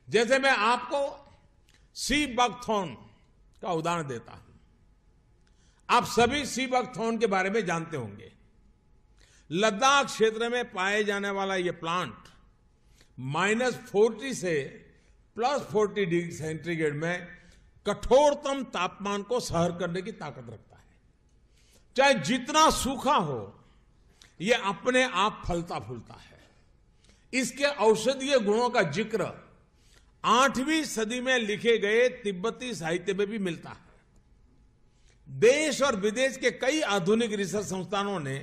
जैसे मैं आपको सी बकथॉर्न का उदाहरण देता हूं। आप सभी सी बकथॉर्न के बारे में जानते होंगे। लद्दाख क्षेत्र में पाए जाने वाला यह प्लांट -40 से +40 डिग्री सेंटीग्रेड में कठोरतम तापमान को सहन करने की ताकत रखता है। चाहे जितना सूखा हो, यह अपने आप फलता फूलता है। इसके औषधीय गुणों का जिक्र 8वीं सदी में लिखे गए तिब्बती साहित्य में भी मिलता है। देश और विदेश के कई आधुनिक रिसर्च संस्थानों ने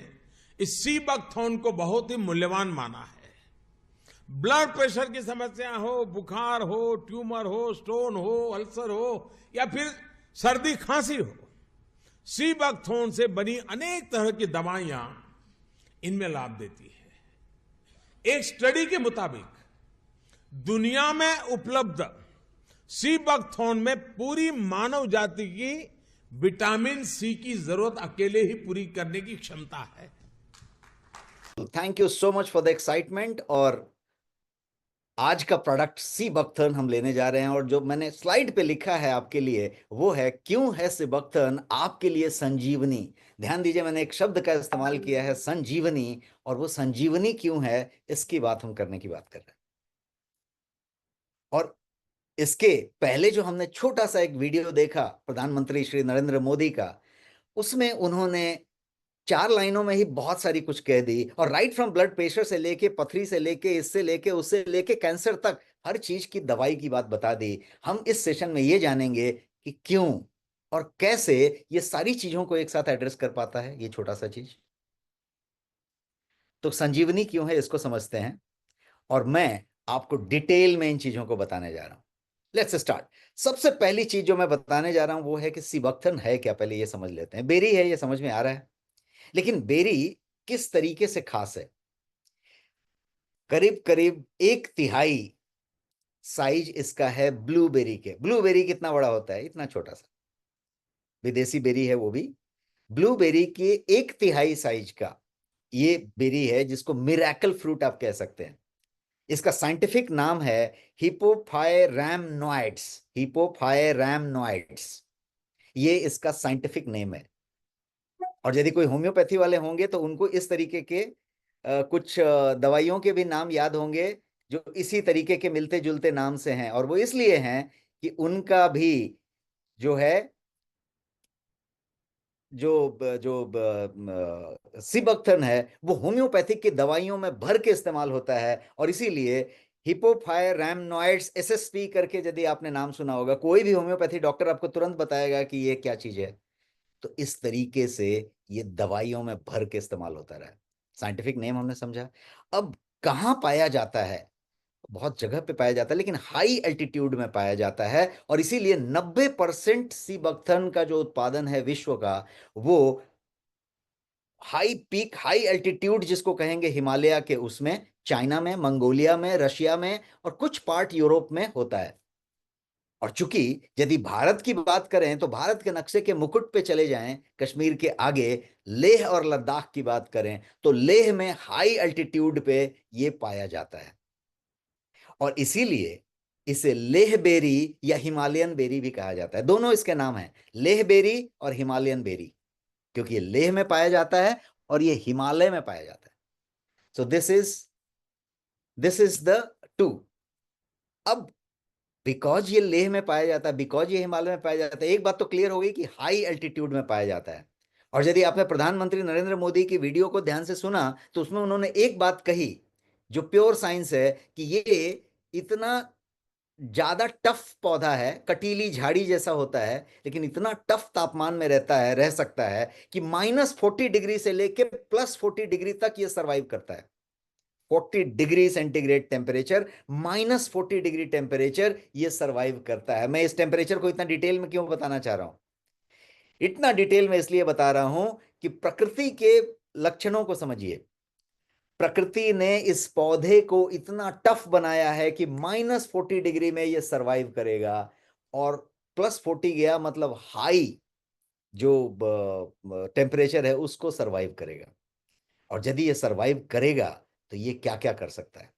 इस सी बकथॉर्न को बहुत ही मूल्यवान माना है। ब्लड प्रेशर की समस्या हो, बुखार हो, ट्यूमर हो, स्टोन हो, अल्सर हो या फिर सर्दी खांसी हो, सी बकथॉर्न से बनी अनेक तरह की दवाइयां इनमें लाभ देती है। एक स्टडी के मुताबिक दुनिया में उपलब्ध सी बकथॉर्न में पूरी मानव जाति की विटामिन सी की जरूरत अकेले ही पूरी करने की क्षमता है। Thank you so much for the excitement. और आज का प्रोडक्ट सी बकथर्न हम लेने जा रहे हैं, और जो मैंने स्लाइड पे लिखा है आपके लिए वो है, क्यों है सी बकथर्न आपके लिए संजीवनी। ध्यान दीजिए, मैंने एक शब्द का इस्तेमाल किया है, संजीवनी, और वो संजीवनी क्यों है इसकी बात हम करने की बात कर रहे हैं। और इसके पहले जो हमने छोटा सा एक वीडियो देखा प्रधानमंत्री श्री नरेंद्र मोदी का, उसमें उन्होंने 4 लाइनों में ही बहुत सारी कुछ कह दी, और राइट फ्रॉम ब्लड प्रेशर से लेके, पथरी से लेके, इससे लेके, उससे लेके कैंसर तक हर चीज की दवाई की बात बता दी। हम इस सेशन में ये जानेंगे कि क्यों और कैसे ये सारी चीजों को एक साथ एड्रेस कर पाता है ये छोटा सा चीज। तो संजीवनी क्यों है इसको समझते हैं, और मैं आपको डिटेल में इन चीजों को बताने जा रहा हूं। Let's start. सबसे पहली चीज जो मैं बताने जा रहा हूं वो है कि सीबक्थन है क्या, पहले ये समझ लेते हैं। बेरी है, ये समझ में आ रहा है, लेकिन बेरी किस तरीके से खास है। करीब करीब 1/3 साइज इसका है ब्लूबेरी के। ब्लूबेरी कितना बड़ा होता है, इतना छोटा सा, विदेशी बेरी है वो भी। ब्लूबेरी के 1/3 साइज का ये बेरी है, जिसको मिरेकल फ्रूट आप कह सकते हैं। इसका साइंटिफिक नाम है हिपोफायरैमनॉइड्स। हिपोफायरैमनॉइड्स, ये इसका साइंटिफिक नेम है। और यदि कोई होम्योपैथी वाले होंगे तो उनको इस तरीके के कुछ दवाइयों के भी नाम याद होंगे जो इसी तरीके के मिलते जुलते नाम से हैं, और वो इसलिए हैं कि उनका भी जो है, जो सिबक्थन है वो होम्योपैथिक की दवाइयों में भर के इस्तेमाल होता है। और इसीलिए हिपोफायरैमनॉइड्स, एसएसपी करके यदि आपने नाम सुना होगा, कोई भी होम्योपैथी डॉक्टर आपको तुरंत बताएगा कि ये क्या चीज है। तो इस तरीके से ये दवाइयों में भर के इस्तेमाल होता रहा है। साइंटिफिक नेम हमने समझा। अब कहाँ पाया जाता है, बहुत जगह पे पाया जाता है, लेकिन हाई एल्टीट्यूड में पाया जाता है। और इसीलिए 90% सीबक्थन का जो उत्पादन है विश्व का, वो हाई पीक, हाई एल्टीट्यूड जिसको कहेंगे हिमालय के, उसमें चाइना में, मंगोलिया में, रशिया में और कुछ पार्ट यूरोप में होता है। और चूंकि यदि भारत की बात करें तो भारत के नक्शे के मुकुट पे चले जाएं, कश्मीर के आगे लेह और लद्दाख की बात करें तो लेह में हाई एल्टीट्यूड पे ये पाया जाता है। और इसीलिए इसे लेह बेरी या हिमालयन बेरी भी कहा जाता है। दोनों इसके नाम हैं, लेह बेरी और हिमालयन बेरी, क्योंकि ये लेह में पाया जाता है और ये हिमालय में पाया जाता है। So this is the two. अब बिकॉज ये लेह में पाया जाता है, बिकॉज ये हिमालय में पाया जाता है, एक बात तो क्लियर हो गई कि हाई एल्टीट्यूड में पाया जाता है। और यदि आपने प्रधानमंत्री नरेंद्र मोदी की वीडियो को ध्यान से सुना तो उसमें उन्होंने एक बात कही जो प्योर साइंस है, कि ये इतना ज्यादा टफ पौधा है, कटीली झाड़ी जैसा होता है, लेकिन इतना टफ तापमान में रहता है, रह सकता है कि -40 डिग्री से लेके +40 डिग्री तक ये सरवाइव करता है। 40 degree centigrade temperature, -40 degree temperature ये सरवाइव करता है। मैं इस टेम्परेचर को इतना डिटेल में क्यों बताना चाह रहा हूं, इतना डिटेल में इसलिए बता रहा हूं कि प्रकृति के लक्षणों को समझिए। प्रकृति ने इस पौधे को इतना टफ बनाया है कि -40 डिग्री में ये सरवाइव करेगा, और +40 गया मतलब हाई जो टेम्परेचर है उसको सरवाइव करेगा। और यदि ये सरवाइव करेगा तो ये क्या क्या कर सकता है।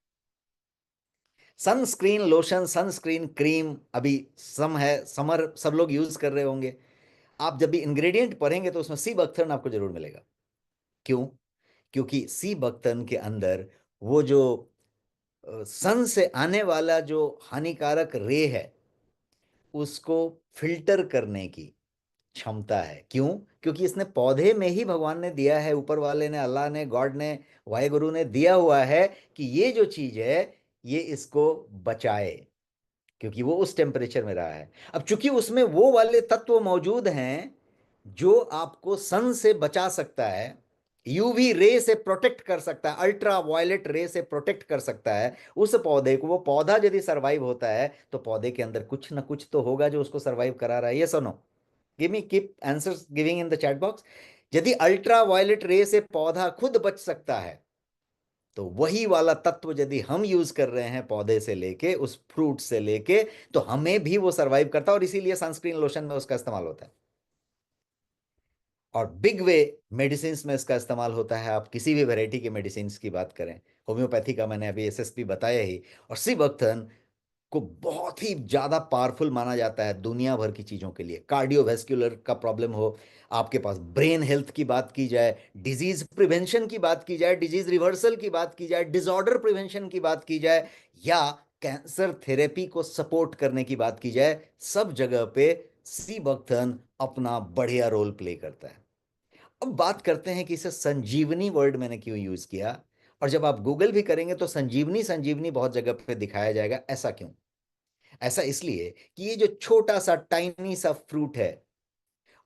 सनस्क्रीन लोशन, सनस्क्रीन क्रीम अभी समर सब लोग यूज कर रहे होंगे। आप जब भी इंग्रेडिएंट पढ़ेंगे तो उसमें सी बकथर्न आपको जरूर मिलेगा। क्यों? क्योंकि सी बकथर्न के अंदर वो जो सन से आने वाला जो हानिकारक रे है उसको फिल्टर करने की क्षमता है। क्यों? क्योंकि इसने पौधे में ही भगवान ने दिया है, ऊपर वाले ने, अल्लाह ने, गॉड ने, वाहेगुरु ने दिया हुआ है कि ये जो चीज है ये इसको बचाए, क्योंकि वो उस टेम्परेचर में रहा है। अब चूंकि उसमें वो वाले तत्व मौजूद हैं जो आपको सन से बचा सकता है, यूवी रे से प्रोटेक्ट कर सकता है, अल्ट्रा वायलेट रे से प्रोटेक्ट कर सकता है उस पौधे को। वो पौधा यदि सरवाइव होता है तो पौधे के अंदर कुछ ना कुछ तो होगा जो उसको सरवाइव करा रहा है। ये सुनो, give me keep answers giving in the chat box. यदि अल्ट्रा वायलेट रे से पौधा खुद बच सकता है तो वही वाला तत्व यदि हम यूज कर रहे हैं पौधे से लेके, उस फ्रूट से लेके, तो हमें भी वो सरवाइव करता है और इसीलिए सनस्क्रीन लोशन में उसका इस्तेमाल होता है। और बिग वे मेडिसिन में इसका इस्तेमाल होता है। आप किसी भी वैरायटी के मेडिसिन की बात करें, होम्योपैथी का मैंने अभी एसएसपी बताया ही, और सिबक्थन को बहुत ही ज्यादा पावरफुल माना जाता है दुनिया भर की चीजों के लिए। कार्डियोवैस्कुलर का प्रॉब्लम हो, आपके पास ब्रेन हेल्थ की बात की जाए, डिजीज प्रिवेंशन की बात की जाए, डिजीज रिवर्सल की बात की जाए, डिसऑर्डर प्रिवेंशन की बात की जाए, या कैंसर थेरेपी को सपोर्ट करने की बात की जाए, सब जगह पे सिबक्थन अपना बढ़िया रोल प्ले करता है। अब बात करते हैं कि इसे संजीवनी वर्ड मैंने क्यों यूज किया, और जब आप गूगल भी करेंगे तो संजीवनी संजीवनी बहुत जगह पे दिखाया जाएगा। ऐसा क्यों? ऐसा इसलिए कि ये जो छोटा सा टाइनी सा फ्रूट है,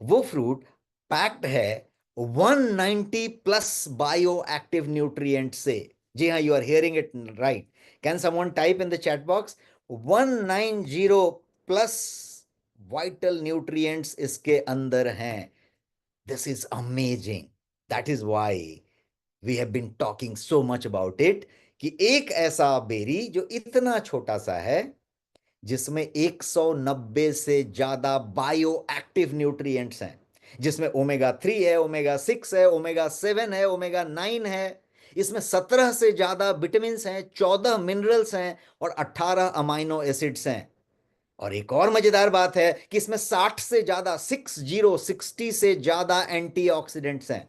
वो फ्रूट पैक्ड है 190 प्लस बायो एक्टिव न्यूट्रिएंट से। जी हाँ, you are hearing it right. Can someone type in the chat box 190 plus vital nutrients इसके अंदर हैं। This is amazing. That is why we have been talking so much about it, कि एक ऐसा berry जो इतना छोटा सा है जिसमें 190 से ज्यादा बायो एक्टिव न्यूट्रिएंट्स हैं, जिसमें ओमेगा 3 है, ओमेगा 6 है, ओमेगा 7 है, ओमेगा 9 है। इसमें 17 से ज्यादा विटामिन हैं, 14 मिनरल्स हैं और 18 अमाइनो एसिड्स हैं। और एक और मजेदार बात है कि इसमें 60 से ज्यादा 60 से ज्यादा एंटीऑक्सीडेंट्स हैं।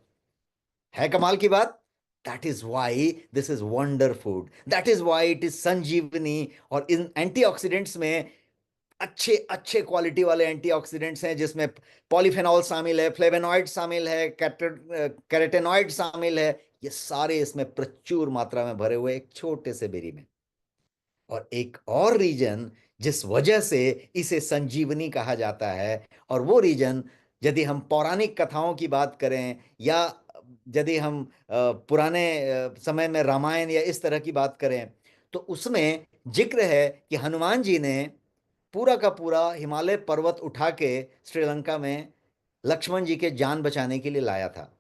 है कमाल की बात। That is why this is wonder food, that is why it is Sanjeevani. और इन एंटीऑक्सीडेंट्स में अच्छे अच्छे क्वालिटी वाले एंटीऑक्सीडेंट्स हैं, जिसमें पॉलीफेनॉल शामिल है, फ्लेवेनॉइड शामिल है, कैरोटेनॉइड शामिल है। ये सारे इसमें प्रचुर मात्रा में भरे हुए एक छोटे से बेरी में। और एक और रीजन जिस वजह से इसे संजीवनी कहा जाता है, और वो रीजन यदि हम पौराणिक कथाओं की बात करें, या यदि हम पुराने समय में रामायण या इस तरह की बात करें, तो उसमें जिक्र है कि हनुमान जी ने पूरा का पूरा हिमालय पर्वत उठा के श्रीलंका में लक्ष्मण जी के जान बचाने के लिए लाया था।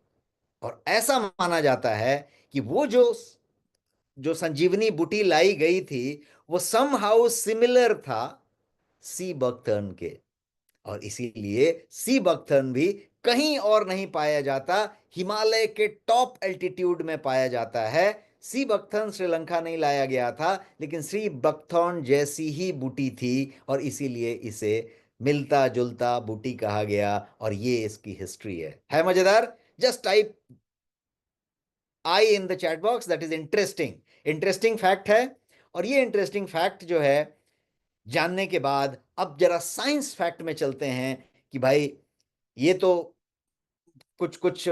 और ऐसा माना जाता है कि वो जो जो संजीवनी बूटी लाई गई थी वो समहाउ सिमिलर था सी बकथर्न के। और इसीलिए सी बकथर्न भी कहीं और नहीं पाया जाता, हिमालय के टॉप एल्टीट्यूड में पाया जाता है। सी बकथर्न श्रीलंका नहीं लाया गया था, लेकिन सी बकथॉर्न जैसी ही बूटी थी और इसीलिए इसे मिलता जुलता बूटी कहा गया। और ये इसकी हिस्ट्री है मजेदार। Just type I in the chat box, that is interesting. Interesting fact है। और ये इंटरेस्टिंग फैक्ट जो है जानने के बाद अब जरा साइंस फैक्ट में चलते हैं कि भाई ये तो कुछ कुछ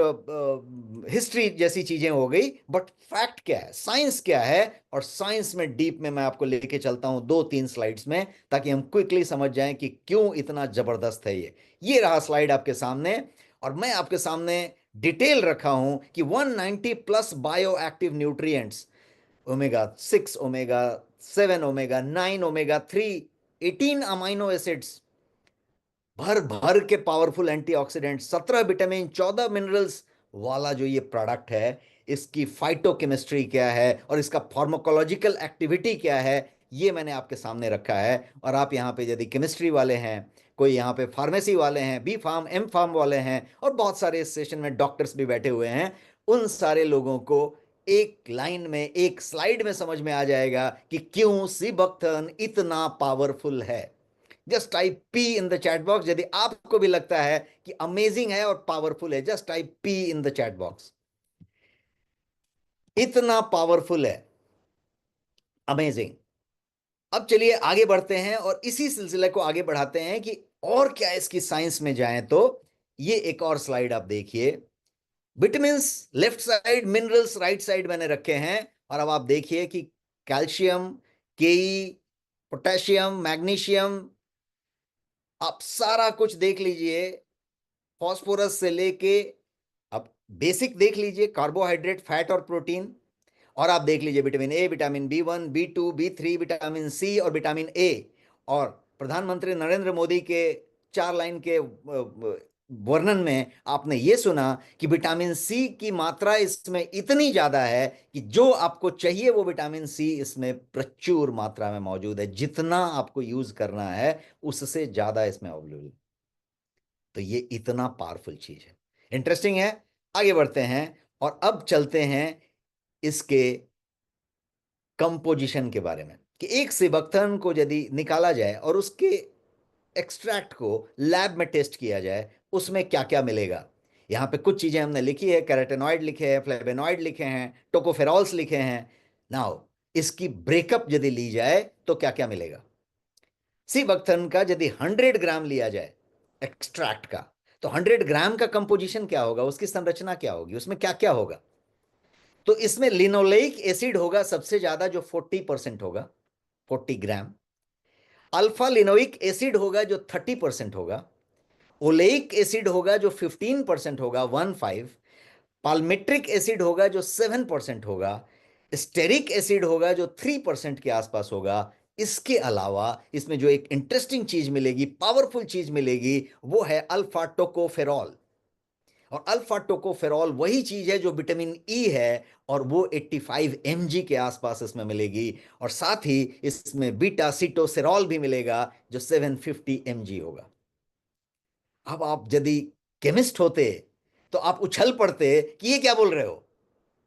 हिस्ट्री जैसी चीजें हो गई, बट फैक्ट क्या है, साइंस क्या है। और साइंस में डीप में मैं आपको लेके चलता हूं 2-3 स्लाइड्स में, ताकि हम क्विकली समझ जाएं कि क्यों इतना जबरदस्त है ये रहा स्लाइड आपके सामने। और मैं आपके सामने डिटेल रखा हूं कि 190 plus bio active nutrients, omega 6, omega 7, omega 9, omega 3, 18 amino acids, भर भर के पावरफुल एंटीऑक्सीडेंट, 17 विटामिन, 14 मिनरल्स वाला जो ये प्रोडक्ट है, इसकी फाइटोकेमिस्ट्री क्या है और इसका फार्माकोलॉजिकल एक्टिविटी क्या है, ये मैंने आपके सामने रखा है। और आप यहाँ पे यदि केमिस्ट्री वाले हैं, कोई यहाँ पे फार्मेसी वाले हैं, बी फार्म, एम फार्म वाले हैं, और बहुत सारे इस सेशन में डॉक्टर्स भी बैठे हुए हैं, उन सारे लोगों को एक लाइन में, एक स्लाइड में समझ में आ जाएगा कि क्यों सीबक्थर्न इतना पावरफुल है। Just type P in the chat box यदि आपको भी लगता है कि अमेजिंग है और पावरफुल है। Just type P in the chat box. इतना पावरफुल है, अमेजिंग। अब चलिए आगे बढ़ते हैं और इसी सिलसिले को आगे बढ़ाते हैं कि और क्या इसकी साइंस में जाएं। तो ये एक और स्लाइड आप देखिए। Vitamins left side, minerals right side मैंने रखे हैं। और अब आप देखिए कि कैल्शियम, के, पोटेशियम, मैग्नीशियम, आप सारा कुछ देख लीजिए, फास्फोरस से लेके अब बेसिक देख लीजिए, कार्बोहाइड्रेट, फैट और प्रोटीन। और आप देख लीजिए vitamin A, vitamin B1, B2, B3, vitamin C और विटामिन ए। और प्रधानमंत्री नरेंद्र मोदी के 4 लाइन के वर्णन में आपने ये सुना कि विटामिन सी की मात्रा इसमें इतनी ज्यादा है कि जो आपको चाहिए वो विटामिन सी इसमें प्रचुर मात्रा में मौजूद है। जितना आपको यूज करना है उससे ज्यादा इसमें अवेलेबल। तो ये इतना पावरफुल चीज है। इंटरेस्टिंग है। आगे बढ़ते हैं और अब चलते हैं इसके कंपोजिशन के बारे में कि एक सेबक्थर्न को यदि निकाला जाए और उसके एक्सट्रैक्ट को लैब में टेस्ट किया जाए, उसमें क्या क्या मिलेगा। यहां पे कुछ चीजें हमने लिखी है, कैरोटेनॉइड लिखे हैं, फ्लेवेनॉइड लिखे हैं, टोकोफेरॉल्स लिखे हैं। नाउ इसकी ब्रेकअप यदि ली जाए तो क्या क्या मिलेगा। सीबक्थर्न का यदि 100 ग्राम लिया जाए एक्सट्रैक्ट का, तो 100 ग्राम का कंपोजिशन क्या होगा, उसकी संरचना क्या होगी, उसमें क्या क्या होगा। तो इसमें लिनोलेइक एसिड होगा सबसे ज्यादा, जो 40% होगा, 40 ग्राम। अल्फा लिनोइक एसिड होगा जो 30% होगा। ओलेइक एसिड होगा जो 15% होगा, 15। पाल्मिट्रिक एसिड होगा जो 7% होगा। स्टेरिक एसिड होगा जो 3% के आसपास होगा। इसके अलावा इसमें जो एक इंटरेस्टिंग चीज मिलेगी, पावरफुल चीज मिलेगी, वो है अल्फा टोकोफेरॉल। और अल्फा टोकोफेरॉल वही चीज है जो विटामिन ई है, और वो 85 mg के आसपास इसमें मिलेगी। और साथ ही इसमें बीटा सिटोसेरॉल भी मिलेगा जो 750 mg होगा। अब आप यदि केमिस्ट होते तो आप उछल पड़ते कि ये क्या बोल रहे हो,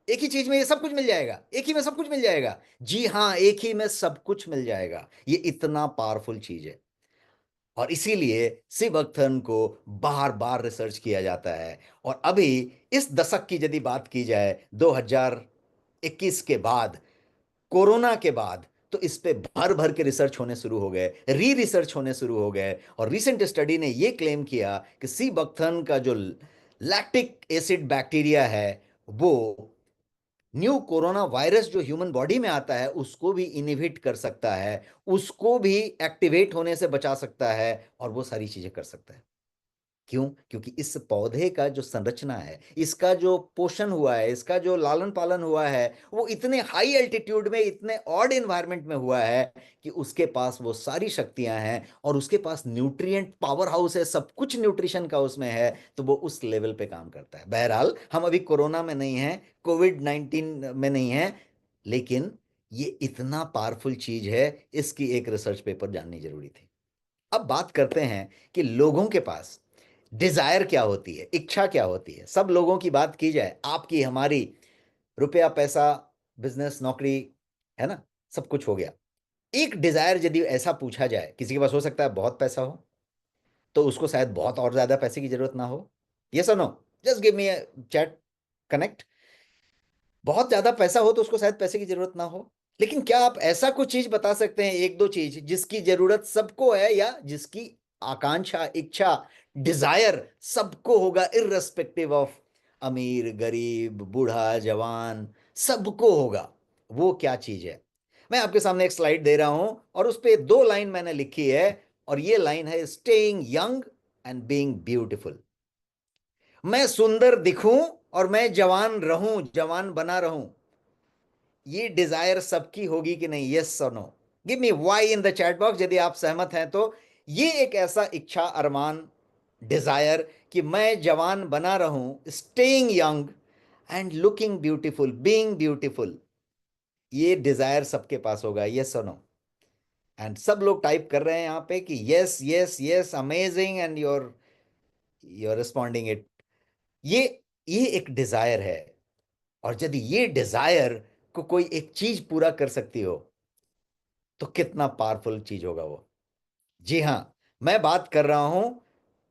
एक ही चीज में ये सब कुछ मिल जाएगा, एक ही में सब कुछ मिल जाएगा। जी हां, एक ही में सब कुछ मिल जाएगा। ये इतना पावरफुल चीज है और इसीलिए सीबक्थर्न को बार बार रिसर्च किया जाता है। और अभी इस दशक की यदि बात की जाए, 2021 के बाद, कोरोना के बाद, तो इस पे भर भर के रिसर्च होने शुरू हो गए, री रिसर्च होने शुरू हो गए। और रिसेंट स्टडी ने यह क्लेम किया कि सीबक्थर्न का जो लैक्टिक एसिड बैक्टीरिया है, वो न्यू कोरोना वायरस जो ह्यूमन बॉडी में आता है उसको भी इनहिबिट कर सकता है, उसको भी एक्टिवेट होने से बचा सकता है, और वो सारी चीजें कर सकता है। क्यों? क्योंकि इस पौधे का जो संरचना है, इसका जो पोषण हुआ है, इसका जो लालन पालन हुआ है, वो इतने हाई एल्टीट्यूड में, इतने ऑड एनवायरनमेंट में हुआ है कि उसके पास वो सारी शक्तियां हैं और उसके पास न्यूट्रिएंट पावर हाउस है, सब कुछ न्यूट्रिशन का उसमें है। तो वो उस लेवल पे काम करता है। बहरहाल हम अभी कोरोना में नहीं हैं, कोविड-19 में नहीं है, लेकिन ये इतना पावरफुल चीज है, इसकी एक रिसर्च पेपर जाननी जरूरी थी। अब बात करते हैं कि लोगों के पास डिजायर क्या होती है, इच्छा क्या होती है। सब लोगों की बात की जाए, आपकी हमारी, रुपया पैसा, बिजनेस, नौकरी, है ना, सब कुछ हो गया। एक डिजायर यदि ऐसा पूछा जाए, किसी के पास हो सकता है बहुत पैसा हो, तो उसको शायद बहुत और ज्यादा पैसे की जरूरत ना हो। यस और no? Just give me a chat connect. बहुत ज्यादा पैसा हो तो उसको शायद पैसे की जरूरत ना हो। लेकिन क्या आप ऐसा कुछ चीज बता सकते हैं, एक दो चीज जिसकी जरूरत सबको है, या जिसकी आकांक्षा, इच्छा, डिजायर सबको होगा, इररेस्पेक्टिव ऑफ अमीर गरीब बूढ़ा जवान, सबको होगा। वो क्या चीज है? मैं आपके सामने एक स्लाइड दे रहा हूं और उस पे 2 लाइन मैंने लिखी है, और ये लाइन है staying young and being beautiful. मैं सुंदर दिखूं और मैं जवान रहूं, जवान बना रहूं। ये डिजायर सबकी होगी कि नहीं? यस और no? Give me Y in the chat box यदि आप सहमत हैं तो। ये एक ऐसा इच्छा, अरमान, डिजायर कि मैं जवान बना रहूं, staying young and looking beautiful, being beautiful, ये डिजायर सबके पास होगा। यस और नो? एंड सब लोग टाइप कर रहे हैं यहां पे कि yes yes yes, amazing, and you're responding it. ये ये एक डिजायर है। और यदि ये डिजायर को कोई एक चीज पूरा कर सकती हो तो कितना पावरफुल चीज होगा वो। जी हां, मैं बात कर रहा हूं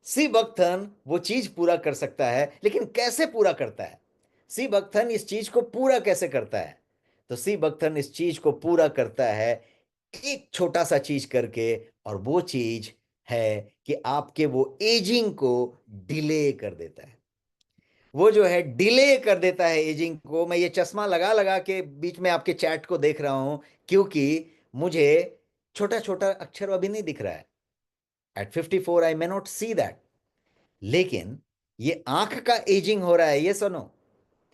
सी बकथर्न वो चीज पूरा कर सकता है, लेकिन कैसे पूरा करता है? सी बकथर्न इस चीज को पूरा कैसे करता है? तो सी बकथर्न इस चीज को पूरा करता है एक छोटा सा चीज करके, और वो चीज है कि आपके वो एजिंग को डिले कर देता है। वो जो है डिले कर देता है एजिंग को। मैं ये चश्मा लगा लगा के बीच में आपके चैट को देख रहा हूं, क्योंकि मुझे छोटा छोटा अक्षर अभी नहीं दिख रहा है। At 54 I may not see that, लेकिन ये आंख का एजिंग हो रहा है। ये सुनो,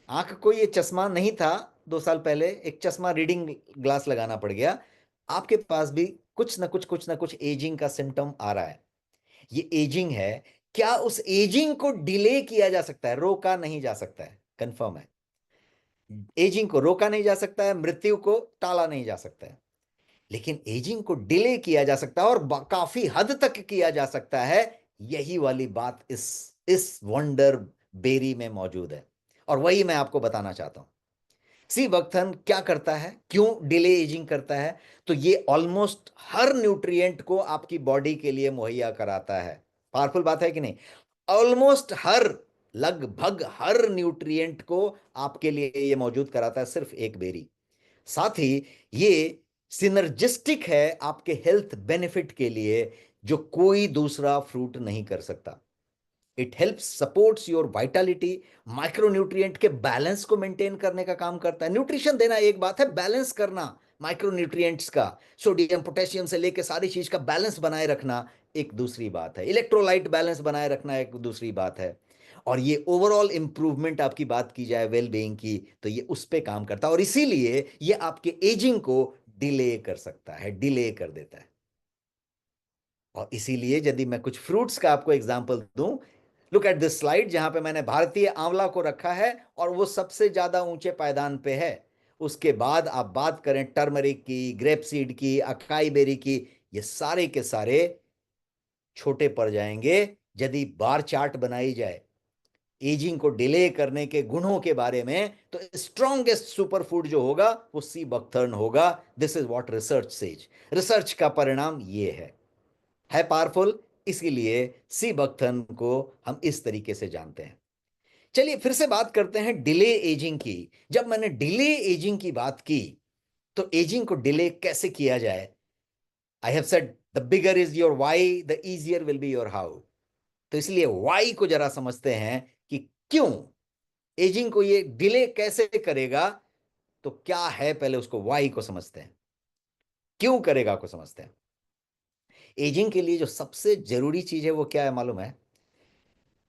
आंख को ये चश्मा नहीं था 2 साल पहले, एक चश्मा रीडिंग ग्लास लगाना पड़ गया। आपके पास भी कुछ ना कुछ एजिंग का सिम्टम आ रहा है। ये एजिंग है। क्या उस एजिंग को डिले किया जा सकता है? रोका नहीं जा सकता है, कंफर्म है। एजिंग को रोका नहीं जा सकता है, मृत्यु को टाला नहीं जा सकता है, लेकिन एजिंग को डिले किया जा सकता है, और काफी हद तक किया जा सकता है। यही वाली बात इस वंडर बेरी में मौजूद है, और वही मैं आपको बताना चाहता हूं। सी बकथर्न क्या करता है, क्यों डिले एजिंग करता है? तो ये ऑलमोस्ट हर न्यूट्रिएंट को आपकी बॉडी के लिए मुहैया कराता है। पावरफुल बात है कि नहीं? ऑलमोस्ट लगभग हर न्यूट्रिएंट को आपके लिए ये मौजूद कराता है सिर्फ एक बेरी। साथ ही ये सिनर्जिस्टिक है आपके हेल्थ बेनिफिट के लिए, जो कोई दूसरा फ्रूट नहीं कर सकता। It helps supports your Vitality, micronutrient के बैलेंस को मेंटेन करने का काम करता है। न्यूट्रिशन देना एक बात है, बैलेंस करना माइक्रोन्यूट्रिएंट्स का, सोडियम पोटेशियम से लेके सारी चीज का बैलेंस बनाए रखना एक दूसरी बात है। इलेक्ट्रोलाइट बैलेंस बनाए रखना एक दूसरी बात है। और ये ओवरऑल इंप्रूवमेंट आपकी बात की जाए वेल बीइंग की, तो ये उस पे काम करता है, और इसीलिए ये आपके एजिंग को डिले कर सकता है, डिले कर देता है। और इसीलिए यदि मैं कुछ फ्रूट्स का आपको एग्जांपल दूं, लुक एट दिस स्लाइड, जहां पे मैंने भारतीय आंवला को रखा है, और वो सबसे ज्यादा ऊंचे पायदान पे है। उसके बाद आप बात करें टर्मरिक की, ग्रेप सीड की, अकाई बेरी की, ये सारे के सारे छोटे पड़ जाएंगे यदि बार चार्ट बनाई जाए एजिंग को डिले करने के गुणों के बारे में। तो स्ट्रॉन्गेस्ट सुपर फूड जो होगा वो सी बकथर्न होगा। This is what research says. Research का परिणाम ये है पावरफुल। इसीलिए सी बकथर्न को हम इस तरीके से जानते हैं। चलिए फिर से बात करते हैं डिले एजिंग की। जब मैंने डिले एजिंग की बात की, तो एजिंग को डिले कैसे किया जाए? I have said the bigger is your why, the easier will be your how. तो इसलिए वाई को जरा समझते हैं कि क्यों एजिंग को ये डिले कैसे करेगा। तो क्या है, पहले उसको वाई को समझते हैं, क्यों करेगा को समझते हैं। एजिंग के लिए जो सबसे जरूरी चीज है वो क्या है मालूम है?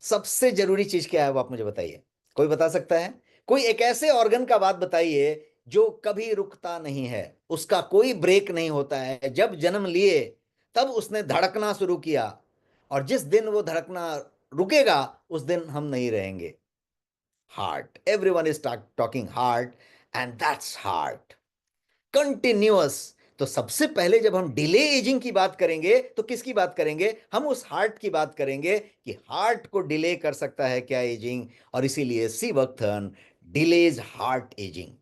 सबसे जरूरी चीज क्या है वो आप मुझे बताइए। कोई बता सकता है? कोई एक ऐसे ऑर्गन का बात बताइए जो कभी रुकता नहीं है, उसका कोई ब्रेक नहीं होता है। जब जन्म लिए तब उसने धड़कना शुरू किया, और जिस दिन वो धड़कना रुकेगा उस दिन हम नहीं रहेंगे। Heart. Everyone is talking heart, and that's heart, continuous. तो सबसे पहले जब हम डिले एजिंग की बात करेंगे तो किसकी बात करेंगे? हम उस हार्ट की बात करेंगे कि हार्ट को डिले कर सकता है क्या एजिंग। और इसीलिए सी बकथर्न डिलेज हार्ट एजिंग।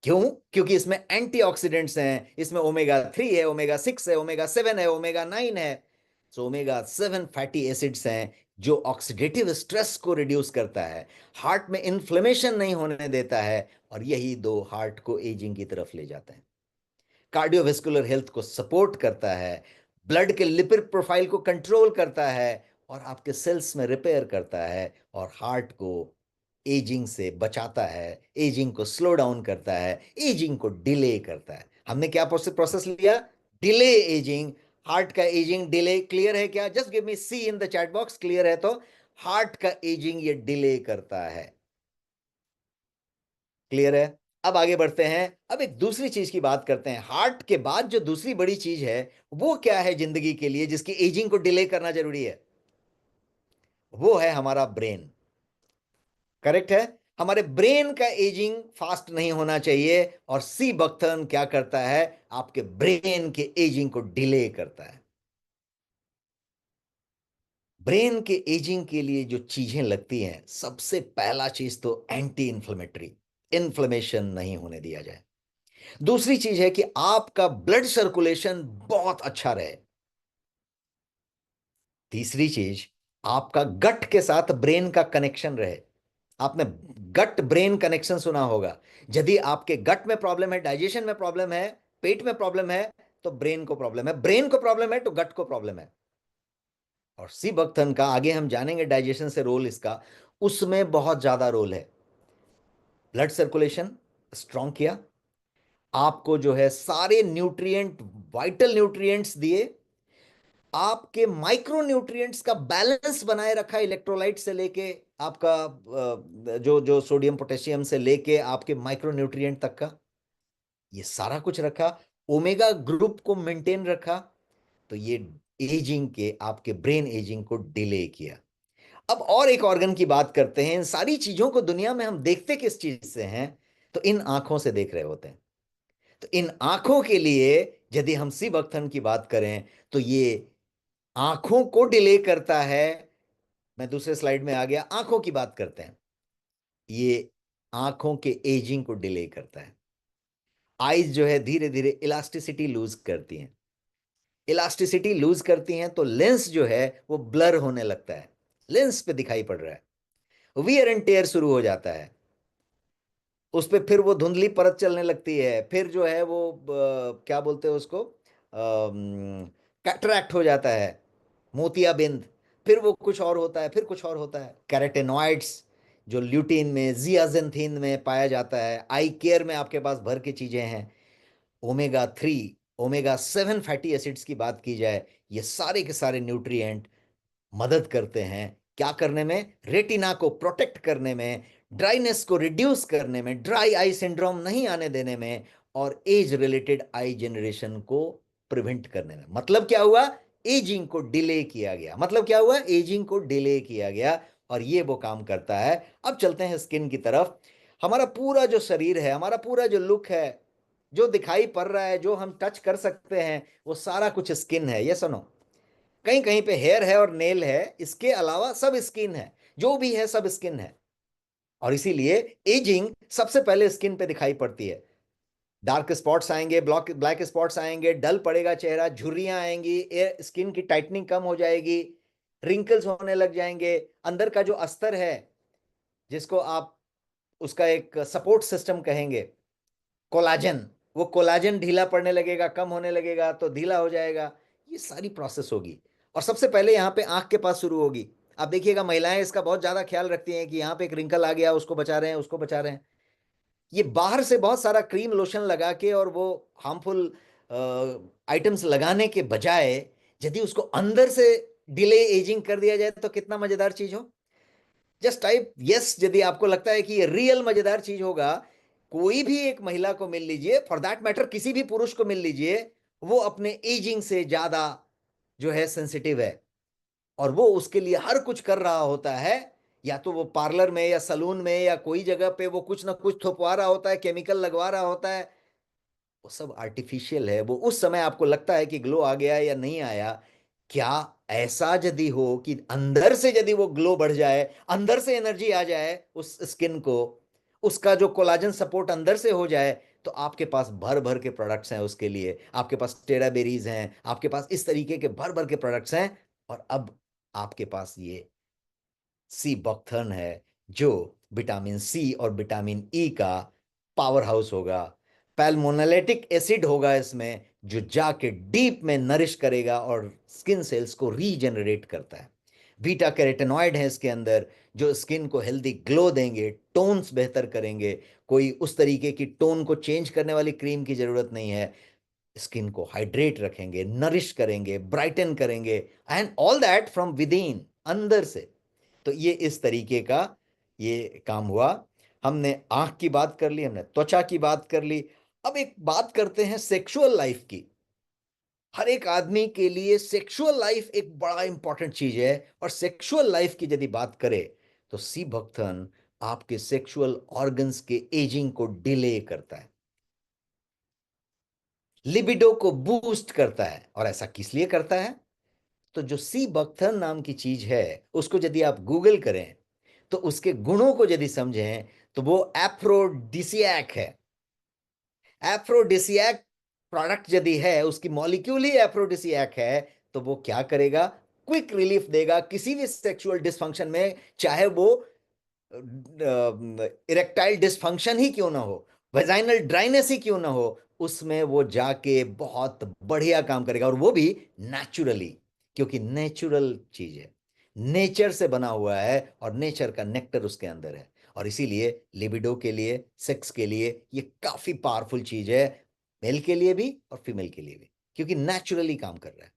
क्यों? क्योंकि इसमें एंटीऑक्सीडेंट्स हैं, इसमें ओमेगा 3 है, ओमेगा 6 है, ओमेगा 7 है, ओमेगा 9 है। सो ओमेगा 7 फैटी एसिड्स हैं जो ऑक्सीडेटिव स्ट्रेस को रिड्यूस करता है, हार्ट में इन्फ्लेमेशन नहीं होने देता है, और यही दो हार्ट को एजिंग की तरफ ले जाते हैं। कार्डियोवेस्कुलर हेल्थ को सपोर्ट करता है, ब्लड के लिपिड प्रोफाइल को कंट्रोल करता है, और आपके सेल्स में रिपेयर करता है, और हार्ट को एजिंग से बचाता है, एजिंग को स्लो डाउन करता है, एजिंग को डिले करता है। हमने क्या प्रोसेस लिया? Delay ageing. हार्ट का एजिंग डिले क्लियर है क्या? Just give me see in the chat box, clear है तो? हार्ट का एजिंग ये डिले करता है। क्लियर है? अब आगे बढ़ते हैं। अब एक दूसरी चीज की बात करते हैं। हार्ट के बाद जो दूसरी बड़ी चीज है वो क्या है जिंदगी के लिए, जिसकी एजिंग को डिले करना जरूरी है? वो है हमारा ब्रेन। करेक्ट है? हमारे ब्रेन का एजिंग फास्ट नहीं होना चाहिए, और सी बकथर्न क्या करता है? आपके ब्रेन के एजिंग को डिले करता है। ब्रेन के एजिंग के लिए जो चीजें लगती हैं, सबसे पहला चीज तो एंटी इन्फ्लेमेटरी, इन्फ्लेमेशन नहीं होने दिया जाए। दूसरी चीज है कि आपका ब्लड सर्कुलेशन बहुत अच्छा रहे। तीसरी चीज, आपका गट के साथ ब्रेन का कनेक्शन रहे। आपने गट ब्रेन कनेक्शन सुना होगा। यदि आपके गट में प्रॉब्लम है, डाइजेशन में प्रॉब्लम है, पेट में प्रॉब्लम है, तो ब्रेन को प्रॉब्लम है, ब्रेन को प्रॉब्लम है तो गट को प्रॉब्लम है। और सी बकथन का आगे हम जानेंगे डाइजेशन से रोल इसका, उसमें बहुत ज्यादा रोल है। ब्लड सर्कुलेशन स्ट्रांग किया, आपको जो है सारे न्यूट्रिएंट, वाइटल न्यूट्रिएंट्स दिए, आपके माइक्रो न्यूट्रिएंट्स का बैलेंस बनाए रखा, इलेक्ट्रोलाइट से लेके आपका जो जो सोडियम पोटेशियम से लेके आपके माइक्रो न्यूट्रिएंट तक का, ये सारा कुछ रखा। ओमेगा ग्रुप को मेंटेन रखा। तो ये एजिंग के, आपके ब्रेन एजिंग को डिले किया। अब और एक ऑर्गन की बात करते हैं। इन सारी चीजों को दुनिया में हम देखते किस चीज से हैं? तो इन आंखों से देख रहे होते हैं। तो इन आंखों के लिए यदि हम सी बकथन की बात करें तो ये आंखों को डिले करता है। मैं दूसरे स्लाइड में आ गया, आंखों की बात करते हैं। ये आंखों के एजिंग को डिले करता है। आईज जो है धीरे धीरे इलास्टिसिटी लूज करती हैं। इलास्टिसिटी लूज करती हैं तो लेंस जो है वो ब्लर होने लगता है, लेंस पे दिखाई पड़ रहा है। वियर एंड टेयर शुरू हो जाता है, उस पे फिर वो धुंधली परत चलने लगती है, फिर जो है वो क्या बोलते हैं उसको, कैटरैक्ट हो जाता है, मोतियाबिंद। फिर वो कुछ और होता है, फिर कुछ और होता है। कैरोटेनॉइड्स जो ल्यूटीन में, जियाजिंथीन में पाया जाता है। आई केयर में आपके पास भर की चीजें हैं। ओमेगा 3, ओमेगा 7 फैटी एसिड्स की बात की जाए, ये सारे के सारे न्यूट्रिएंट मदद करते हैं क्या करने में? रेटिना को प्रोटेक्ट करने में, ड्राइनेस को रिड्यूस करने में, ड्राई आई सिंड्रोम नहीं आने देने में, और एज रिलेटेड आई जनरेशन को प्रिवेंट करने में। मतलब क्या हुआ? एजिंग को डिले किया गया। मतलब क्या हुआ? एजिंग को डिले किया गया, और ये वो काम करता है। अब चलते हैं स्किन की तरफ। हमारा पूरा जो शरीर है, हमारा पूरा जो लुक है, जो दिखाई पड़ रहा है, जो हम टच कर सकते हैं, वो सारा कुछ स्किन है। ये सुनो, कहीं कहीं पे हेयर है और नेल है, इसके अलावा सब स्किन है। जो भी है सब स्किन है। और इसीलिए एजिंग सबसे पहले स्किन पे दिखाई पड़ती है। डार्क स्पॉट्स आएंगे, ब्लॉक ब्लैक स्पॉट्स आएंगे, डल पड़ेगा चेहरा, झुर्रियां आएंगी, स्किन की टाइटनिंग कम हो जाएगी, रिंकल्स होने लग जाएंगे। अंदर का जो अस्तर है, जिसको आप उसका एक सपोर्ट सिस्टम कहेंगे, कोलाजन, वो कोलाजन ढीला पड़ने लगेगा, कम होने लगेगा तो ढीला हो जाएगा। ये सारी प्रोसेस होगी। और सबसे पहले यहाँ पे आंख के पास शुरू होगी। आप देखिएगा महिलाएं इसका बहुत ज्यादा ख्याल रखती हैं कि यहाँ पे एक रिंकल आ गया, उसको बचा रहे हैं, उसको बचा रहे हैं। ये बाहर से बहुत सारा क्रीम लोशन लगा के और वो हार्मफुल आइटम्स लगाने के बजाय यदि उसको अंदर से डिले एजिंग कर दिया जाए तो कितना मजेदार चीज हो। जस्ट टाइप यस, यदि आपको लगता है कि ये रियल मजेदार चीज होगा, कोई भी एक महिला को मिल लीजिए, फॉर दैट मैटर किसी भी पुरुष को मिल लीजिए, वो अपने एजिंग से ज्यादा जो है सेंसिटिव है, और वो उसके लिए हर कुछ कर रहा होता है। या तो वो पार्लर में या सलून में या कोई जगह पे वो कुछ ना कुछ थोपवा रहा होता है, केमिकल लगवा रहा होता है। वो सब आर्टिफिशियल है। वो उस समय आपको लगता है कि ग्लो आ गया या नहीं आया। क्या ऐसा यदि हो कि अंदर से यदि वो ग्लो बढ़ जाए, अंदर से एनर्जी आ जाए उस स्किन को, उसका जो कोलाजन सपोर्ट अंदर से हो जाए, तो आपके पास भर भर के प्रोडक्ट्स हैं उसके लिए। आपके पास टेरा बेरीज हैं, आपके पास इस तरीके के भर भर के प्रोडक्ट्स हैं। और अब आपके पास ये सी बकथर्न है, जो विटामिन सी और विटामिन ई का पावर हाउस होगा। पैल्मोनोलेटिक एसिड होगा इसमें, जो जाके डीप में नरिश करेगा और स्किन सेल्स को रीजनरेट करता है। बीटा कैरोटेनॉइड है इसके अंदर, जो स्किन को हेल्दी ग्लो देंगे, टोन्स बेहतर करेंगे। कोई उस तरीके की टोन को चेंज करने वाली क्रीम की जरूरत नहीं है। स्किन को हाइड्रेट रखेंगे, नरिश करेंगे, ब्राइटन करेंगे, and all that from with in, अंदर से। तो ये इस तरीके का ये काम हुआ। हमने आंख की बात कर ली, हमने त्वचा की बात कर ली। अब एक बात करते हैं सेक्सुअल लाइफ की। हर एक आदमी के लिए सेक्सुअल लाइफ एक बड़ा इंपॉर्टेंट चीज है। और सेक्सुअल लाइफ की यदि बात करें तो सी भक्तन आपके सेक्सुअल ऑर्गन्स के एजिंग को डिले करता है, लिबिडो को बूस्ट करता है। और ऐसा किस लिए करता है? तो जो सी बकथर्न नाम की चीज है, उसको यदि आप गूगल करें तो उसके गुणों को यदि समझें तो वो एफ्रोडिसियक है। एफ्रोडिसियक प्रोडक्ट यदि है, उसकी मॉलिक्यूल ही एफ्रोडिसियक है, तो वो क्या करेगा? क्विक रिलीफ देगा किसी भी सेक्सुअल डिस्फंक्शन में, चाहे वो इरेक्टाइल डिस्फंक्शन ही क्यों ना हो, वेजाइनल ड्राइनेस ही क्यों ना हो, उसमें वो जाके बहुत बढ़िया काम करेगा, और वो भी नेचुरली, क्योंकि नेचुरल चीज है, नेचर से बना हुआ है, और नेचर का नेक्टर उसके अंदर है। और इसीलिए लिबिडो के लिए, सेक्स के लिए ये काफी पावरफुल चीज है, मेल के लिए भी और फीमेल के लिए भी, क्योंकि नेचुरली काम कर रहा है।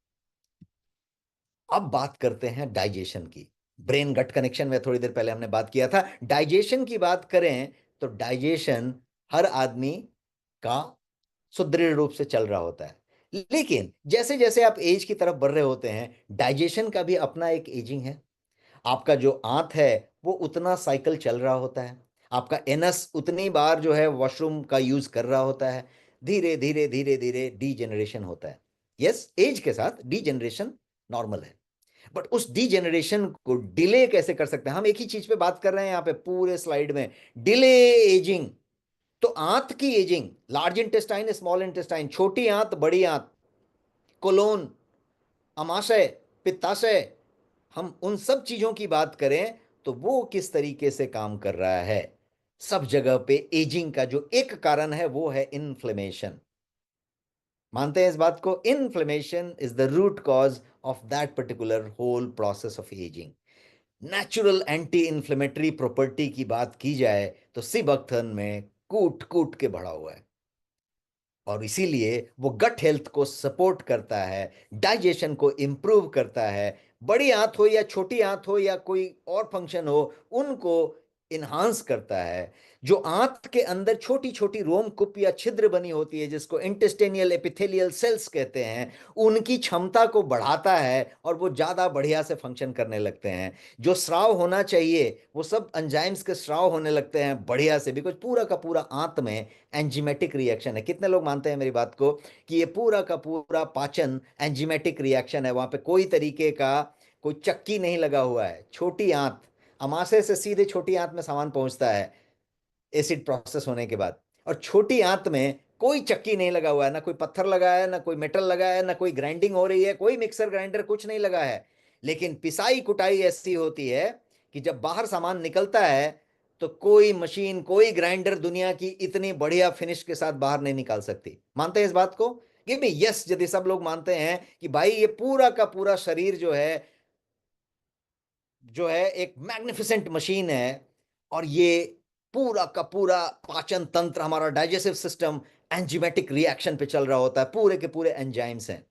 अब बात करते हैं डाइजेशन की। ब्रेन गट कनेक्शन में थोड़ी देर पहले हमने बात किया था। डाइजेशन की बात करें तो डाइजेशन हर आदमी का सुदृढ़ रूप से चल रहा होता है, लेकिन जैसे जैसे आप एज की तरफ बढ़ रहे होते हैं, डाइजेशन का भी अपना एक एजिंग है। आपका जो आंत है वो उतना साइकिल चल रहा होता है, आपका एनस उतनी बार जो है वॉशरूम का यूज कर रहा होता है। धीरे धीरे धीरे धीरे डीजेनरेशन होता है। यस, एज के साथ डीजेनरेशन नॉर्मल है, बट उस डीजेनरेशन को डिले कैसे कर सकते हैं? हम एक ही चीज पे बात कर रहे हैं यहाँ पे पूरे स्लाइड में, डिले एजिंग। तो आंत की ageing, large intestine, small intestine, छोटी आंत, बड़ी आंत, कोलोन, अमाशय, पित्ताशय, हम उन सब चीजों की बात करें तो वो किस तरीके से काम कर रहा है? सब जगह पे एजिंग का जो एक कारण है वो है इन्फ्लेमेशन। मानते हैं इस बात को? Inflammation is the root cause of that particular whole process of ageing. Natural anti inflammatory property की बात की जाए तो सिबक्थन में कूट कूट के भरा हुआ है, और इसीलिए वो गट हेल्थ को सपोर्ट करता है, डाइजेशन को इंप्रूव करता है। बड़ी आंत हो या छोटी आंत हो या कोई और फंक्शन हो, उनको इन्हांस करता है। जो आंत के अंदर छोटी छोटी रोमकूप या छिद्र बनी होती है, जिसको इंटेस्टिनियल एपिथेलियल सेल्स कहते हैं, उनकी क्षमता को बढ़ाता है और वो ज्यादा बढ़िया से फंक्शन करने लगते हैं। जो स्राव होना चाहिए वो सब एंजाइम्स के स्राव होने लगते हैं बढ़िया से, बिकॉज पूरा का पूरा आंत में एंजीमेटिक रिएक्शन है। कितने लोग मानते हैं मेरी बात को कि ये पूरा का पूरा पाचन एंजीमेटिक रिएक्शन है? वहां पे कोई तरीके का कोई चक्की नहीं लगा हुआ है। छोटी आंत, अमाशय से सीधे छोटी आंत में सामान पहुंचता है एसिड प्रोसेस होने के बाद, और छोटी आंत में कोई चक्की नहीं लगा हुआ है, ना कोई पत्थर लगा है, ना कोई मेटल लगा है, ना कोई ग्राइंडिंग हो रही है, कोई मिक्सर ग्राइंडर कुछ नहीं लगा है। लेकिन पिसाई कुटाई ऐसी होती है कि जब बाहर सामान निकलता है तो कोई मशीन, कोई ग्राइंडर दुनिया की इतनी बढ़िया फिनिश के साथ बाहर नहीं निकाल सकती। मानते हैं इस बात को? कि भाई यस, यदि सब लोग मानते हैं कि भाई ये पूरा का पूरा शरीर जो है एक मैग्निफिसेंट मशीन है, और ये पूरा का पूरा पाचन तंत्र, हमारा डाइजेस्टिव सिस्टम एंजाइमेटिक रिएक्शन पे चल रहा होता है, पूरे के पूरे एंजाइम्स हैं।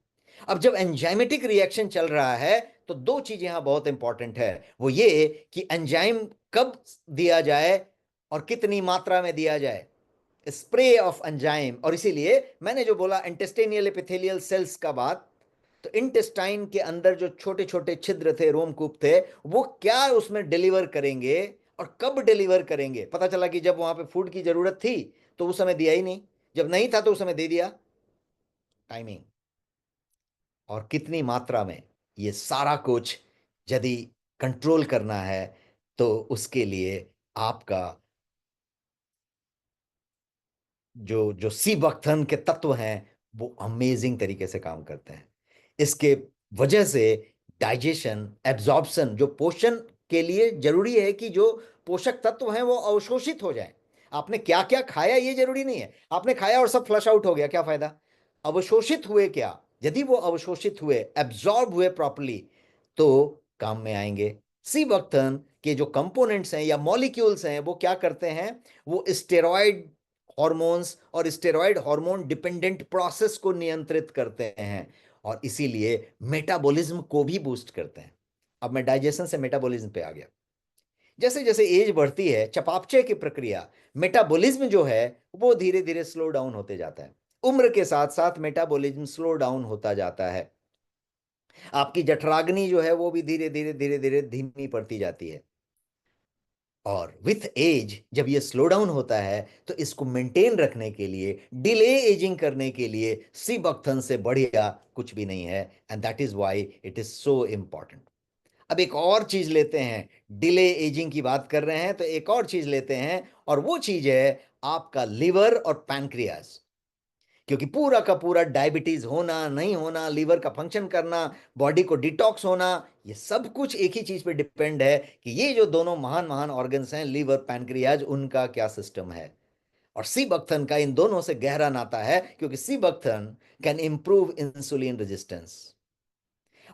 अब जब एंजाइमेटिक रिएक्शन चल रहा है तो दो चीजें यहां बहुत इंपॉर्टेंट है, वो ये कि एंजाइम कब दिया जाए और कितनी मात्रा में दिया जाए, स्प्रे ऑफ एंजाइम। और इसीलिए मैंने जो बोला इंटेस्टिनियल एपिथेलियल सेल्स का बात, तो इंटेस्टाइन के अंदर जो छोटे छोटे छिद्र थे, रोमकूप थे, वो क्या उसमें डिलीवर करेंगे और कब डिलीवर करेंगे? पता चला कि जब वहां पे फूड की जरूरत थी तो उस समय दिया ही नहीं, जब नहीं था तो उस समय दे दिया। टाइमिंग और कितनी मात्रा में, ये सारा कुछ यदि कंट्रोल करना है तो उसके लिए आपका जो जो सी बकथर्न के तत्व हैं वो अमेजिंग तरीके से काम करते हैं। इसके वजह से डाइजेशन, एब्जॉर्प्शन, जो पोषण के लिए जरूरी है कि जो पोषक तत्व हैं वो अवशोषित हो जाएं। आपने क्या क्या खाया ये जरूरी नहीं है, आपने खाया और सब फ्लश आउट हो गया, क्या फायदा? अवशोषित हुए क्या? यदि वो अवशोषित हुए, एब्जॉर्ब हुए प्रॉपर्ली, तो काम में आएंगे। सी बकथर्न के जो कंपोनेंट्स हैं या मॉलिक्यूल्स हैं वो क्या करते हैं? वो स्टेरॉइड हॉर्मोन्स और स्टेरॉइड हार्मोन डिपेंडेंट प्रोसेस को नियंत्रित करते हैं, और इसीलिए मेटाबॉलिज्म को भी बूस्ट करते हैं। अब मैं डाइजेशन से मेटाबॉलिज्म पे आ गया। जैसे जैसे एज बढ़ती है, चयापचय की प्रक्रिया, मेटाबॉलिज्म जो है वो धीरे धीरे स्लो डाउन होते जाता है। उम्र के साथ साथ मेटाबॉलिज्म स्लो डाउन होता जाता है। आपकी जठराग्नि जो है वो भी धीरे धीरे धीरे धीरे धीमी पड़ती जाती है। और विथ एज जब ये स्लो डाउन होता है तो इसको मेंटेन रखने के लिए, डिले एजिंग करने के लिए सीबक्थन से बढ़िया कुछ भी नहीं है, and that is why it is so important. अब एक और चीज लेते हैं, डिले एजिंग की बात कर रहे हैं तो एक और चीज लेते हैं, और वो चीज है आपका लिवर और पैनक्रियाज। क्योंकि पूरा का पूरा डायबिटीज होना नहीं होना, लीवर का फंक्शन करना, बॉडी को डिटॉक्स होना, ये सब कुछ एक ही चीज पे डिपेंड है कि ये जो दोनों महान महान ऑर्गन्स हैं, लीवर पैनक्रियाज, उनका क्या सिस्टम है। और सीबक्थन का इन दोनों से गहरा नाता है, क्योंकि सीबक्थन कैन इंप्रूव इंसुलिन रेजिस्टेंस,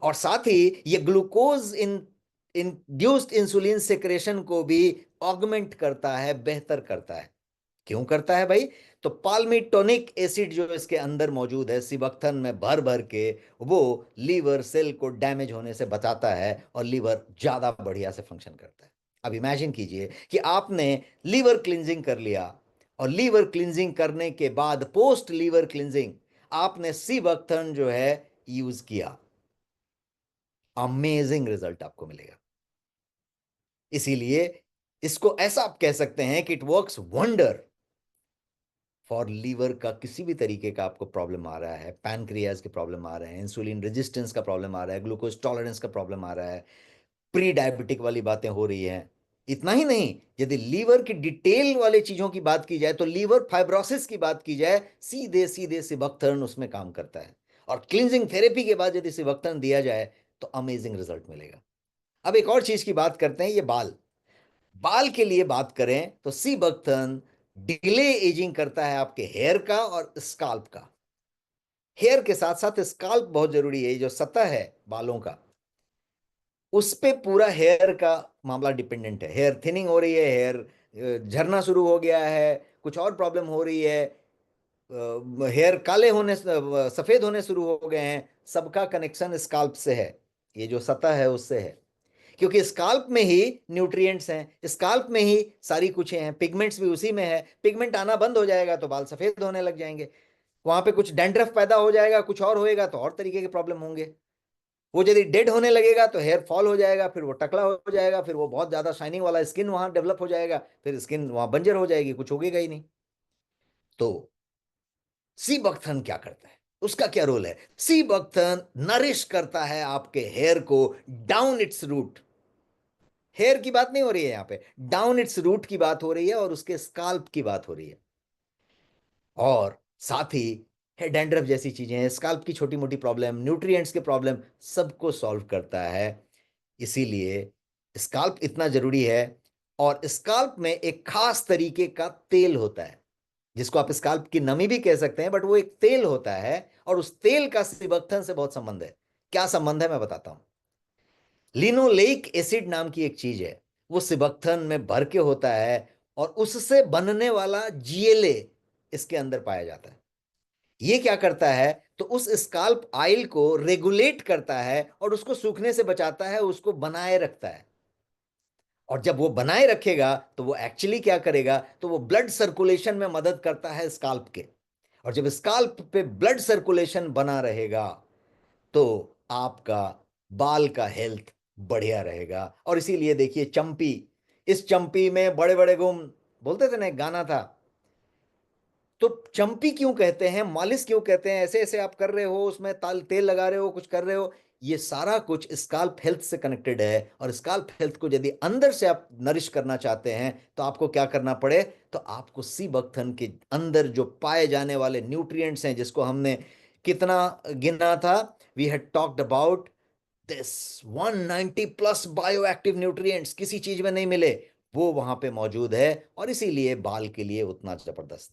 और साथ ही ये ग्लूकोज इंड्यूस्ड इंसुलिन सेक्रेशन को भी ऑगमेंट करता है, बेहतर करता है। क्यों करता है भाई? तो पाल्मिटोनिक एसिड जो इसके अंदर मौजूद है सीबक्थन में भर भर के, वो लीवर सेल को डैमेज होने से बचाता है और लीवर ज्यादा बढ़िया से फंक्शन करता है। अब इमेजिन कीजिए कि आपने लीवर क्लिंजिंग कर लिया, और लीवर क्लिंजिंग करने के बाद पोस्ट लीवर क्लिंजिंग आपने सीबक्थन जो है यूज किया, अमेजिंग रिजल्ट आपको मिलेगा। इसीलिए इसको ऐसा आप कह सकते हैं कि it works wonder for liver का किसी भी तरीके का आपको प्रॉब्लम आ रहा है, पैनक्रियाज के प्रॉब्लम आ रहे हैं, इंसुलिन रेजिस्टेंस का प्रॉब्लम आ रहा है, ग्लूकोज टॉलरेंस का प्रॉब्लम आ रहा है, प्री डायबिटिक वाली बातें हो रही हैं। इतना ही नहीं, यदि लीवर की डिटेल वाले चीजों की बात की जाए, तो लीवर फाइब्रोसिस की बात की जाए, सीधे सीधे सिबक्थर्न उसमें काम करता है। और क्लिंजिंग थेरेपी के बाद यदि सिबक्थर्न दिया जाए तो अमेजिंग रिजल्ट मिलेगा। अब एक और चीज की बात करते हैं, ये बाल। बाल के लिए बात करें तो सीबक्थन डिले एजिंग करता है आपके हेयर का और स्काल्प का। हेयर के साथ साथ स्काल्प बहुत जरूरी है, जो सतह है बालों का, उस पे पूरा हेयर का मामला डिपेंडेंट है। हेयर थिनिंग हो रही है, हेयर झरना शुरू हो गया है, कुछ और प्रॉब्लम हो रही है, हेयर काले होने, सफेद होने शुरू हो गए हैं, सबका कनेक्शन स्काल्प से है, ये जो सतह है उससे है। क्योंकि स्काल्प में ही न्यूट्रिएंट्स हैं, स्काल्प में ही सारी कुछ हैं, पिगमेंट्स भी उसी में है। पिगमेंट आना बंद हो जाएगा तो बाल सफेद होने लग जाएंगे, वहां पे कुछ डैंड्रफ पैदा हो जाएगा, कुछ और होएगा तो और तरीके के प्रॉब्लम होंगे। वो यदि डेड होने लगेगा तो हेयर फॉल हो जाएगा, फिर वो टकला हो जाएगा, फिर वो बहुत ज्यादा शाइनिंग वाला स्किन वहां डेवलप हो जाएगा, फिर स्किन वहां बंजर हो जाएगी, कुछ उगेगा ही नहीं। तो सीबक्थन क्या करता है, उसका क्या रोल है? सीबक्थन नरिश करता है आपके हेयर को डाउन इट्स रूट। हेयर की बात नहीं हो रही है यहां पे, डाउन इट्स रूट की बात हो रही है, और उसके स्काल्प की बात हो रही है। और साथ ही डैंड्रफ जैसी चीजें हैं, स्काल्प की छोटी मोटी प्रॉब्लम, न्यूट्रिएंट्स के प्रॉब्लम, सबको सॉल्व करता है। इसीलिए स्काल्प इतना जरूरी है। और स्काल्प में एक खास तरीके का तेल होता है, जिसको आप स्काल्प की नमी भी कह सकते हैं, बट वो एक तेल होता है, और उस तेल का सिबक्थन से बहुत संबंध है। क्या संबंध है मैं बताता हूं। लिनोलेइक एसिड नाम की एक चीज है, वो सिबक्थन में भर के होता है, और उससे बनने वाला जीएलए इसके अंदर पाया जाता है। ये क्या करता है, तो उस स्काल्प ऑयल को रेगुलेट करता है, और उसको सूखने से बचाता है, उसको बनाए रखता है। और जब वो बनाए रखेगा तो वो एक्चुअली क्या करेगा, तो वो ब्लड सर्कुलेशन में मदद करता है स्काल्प के। और जब स्काल्प पे ब्लड सर्कुलेशन बना रहेगा तो आपका बाल का हेल्थ बढ़िया रहेगा। और इसीलिए देखिए चंपी, इस चंपी में बड़े बड़े गुम, बोलते थे ना, एक गाना था। तो चंपी क्यों कहते हैं, मालिश क्यों कहते हैं, ऐसे ऐसे आप कर रहे हो, उसमें तेल लगा रहे हो, कुछ कर रहे हो, ये सारा कुछ स्काल्प हेल्थ से कनेक्टेड है। और स्काल्प हेल्थ को यदि अंदर से आप नरिश करना चाहते हैं तो आपको क्या करना पड़े, तो आपको सीबक्थन के अंदर जो पाए जाने वाले न्यूट्रिएंट्स हैं, जिसको हमने कितना गिना था, we had talked about this 190 plus bioactive nutrients, किसी चीज में नहीं मिले, वो वहां पे मौजूद है। और इसीलिए बाल के लिए उतना जबरदस्त।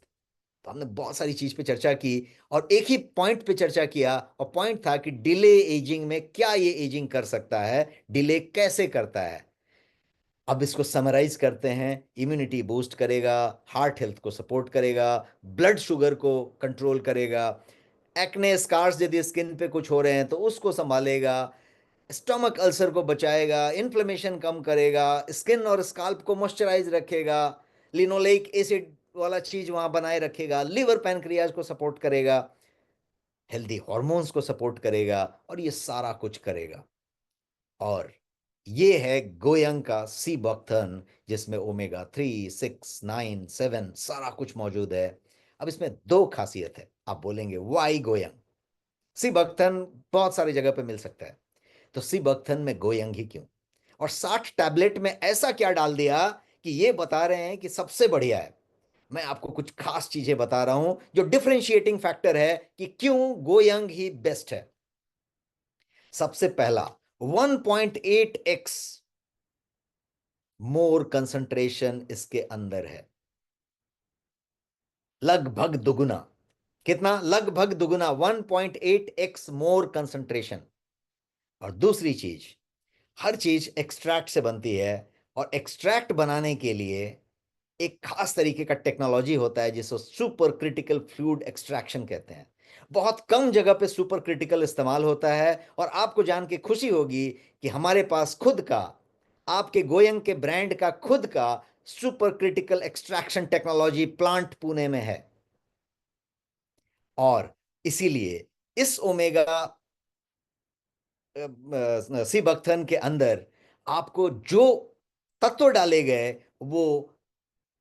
तो हमने बहुत सारी चीज पे चर्चा की, और एक ही पॉइंट पे चर्चा किया, और पॉइंट था कि डिले एजिंग में क्या ये एजिंग कर सकता है, डिले कैसे करता है। अब इसको समराइज करते हैं, इम्यूनिटी बूस्ट करेगा, हार्ट हेल्थ को सपोर्ट करेगा, ब्लड शुगर को कंट्रोल करेगा, एक्ने स्कार्स यदि स्किन पे कुछ हो रहे हैं तो उसको संभालेगा, स्टमक अल्सर को बचाएगा, इन्फ्लेमेशन कम करेगा, स्किन और स्काल्प को मॉइस्चराइज रखेगा, लिनोलेइक एसिड वाला चीज वहां बनाए रखेगा, लिवर पैनक्रियाज को सपोर्ट करेगा, हेल्दी हॉर्मोन्स को सपोर्ट करेगा, और ये सारा कुछ करेगा। और ये है गोयंग का सी बकथर्न, जिसमें ओमेगा 3, 6, 9, 7 सारा कुछ मौजूद है। अब इसमें दो खासियत है। आप बोलेंगे वाई गोयंग? सी बकथर्न बहुत सारी जगह पे मिल सकता है, तो सी बकथर्न में गोयंग ही क्यों? और 60 टैबलेट में ऐसा क्या डाल दिया कि ये बता रहे हैं कि सबसे बढ़िया है? मैं आपको कुछ खास चीजें बता रहा हूं जो डिफरेंशिएटिंग फैक्टर है कि क्यों गोयंग ही बेस्ट है। सबसे पहला, 1.8x मोर कंसंट्रेशन इसके अंदर है, लगभग दुगुना। कितना? लगभग दुगुना, 1.8x मोर कंसंट्रेशन। और दूसरी चीज, हर चीज एक्सट्रैक्ट से बनती है, और एक्सट्रैक्ट बनाने के लिए एक खास तरीके का टेक्नोलॉजी होता है जिसे सुपर क्रिटिकल फ्लूइड एक्सट्रैक्शन कहते हैं। बहुत कम जगह पे सुपर क्रिटिकल इस्तेमाल होता है, और आपको जान के खुशी होगी कि हमारे पास खुद का, आपके गोयंग के ब्रांड का खुद का super critical extraction technology plant Pune में है। और इसीलिए इस ओमेगा सी बकथर्न के अंदर आपको जो तत्व डाले गए वो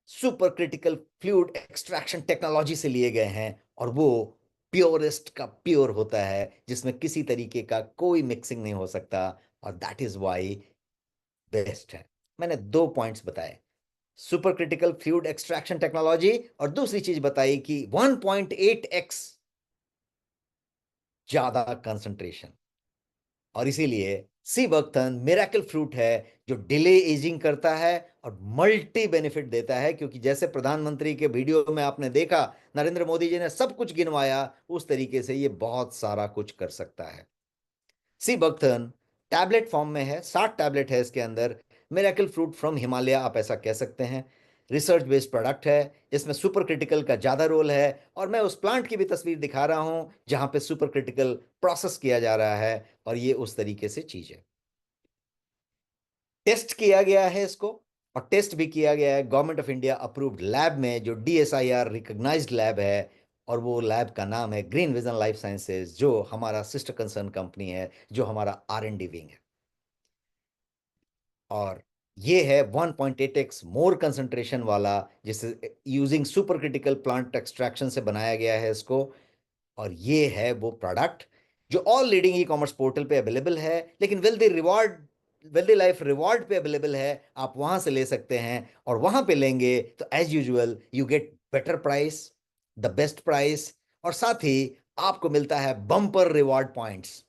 super critical fluid extraction technology से लिए गए हैं, और वो प्योरेस्ट का प्योर होता है, जिसमें किसी तरीके का कोई मिक्सिंग नहीं हो सकता, और दैट इज वाई बेस्ट है। मैंने दो पॉइंट्स बताए, super critical fluid extraction technology, और दूसरी चीज बताई कि 1.8x ज्यादा कंसंट्रेशन। और इसीलिए सी बकथर्न मिरेकल फ्रूट है जो डिले एजिंग करता है और मल्टी बेनिफिट देता है, क्योंकि जैसे प्रधानमंत्री के वीडियो में आपने देखा, नरेंद्र मोदी जी ने सब कुछ गिनवाया, उस तरीके से ये बहुत सारा कुछ कर सकता है। सी बकथर्न टैबलेट फॉर्म में है, 60 टैबलेट है इसके अंदर। मिरेकल फ्रूट फ्रॉम हिमालय आप ऐसा कह सकते हैं। रिसर्च बेस्ड प्रोडक्ट है, इसमें सुपर क्रिटिकल का ज्यादा रोल है, और मैं उस प्लांट की भी तस्वीर दिखा रहा हूं जहां पे सुपर क्रिटिकल प्रोसेस किया जा रहा है, और ये उस तरीके से चीज है। टेस्ट किया गया है इसको, और टेस्ट भी किया गया है government of India approved lab में, जो DSIR रिकॉग्नाइज्ड लैब है, और वो लैब का नाम है ग्रीन विजन लाइफ साइंसेज, जो हमारा सिस्टर कंसर्न कंपनी है, जो हमारा R&D विंग है। और ये है 1.8x मोर कंसंट्रेशन वाला, जिसे using super critical plant extraction से बनाया गया है इसको। और ये है वो प्रोडक्ट जो all leading e commerce portal पे अवेलेबल है, लेकिन वेल्दी लाइफ रिवॉर्ड पे अवेलेबल है। आप वहां से ले सकते हैं, और वहां पे लेंगे तो as usual you get better price, the best price, और साथ ही आपको मिलता है बम्पर रिवॉर्ड पॉइंट्स।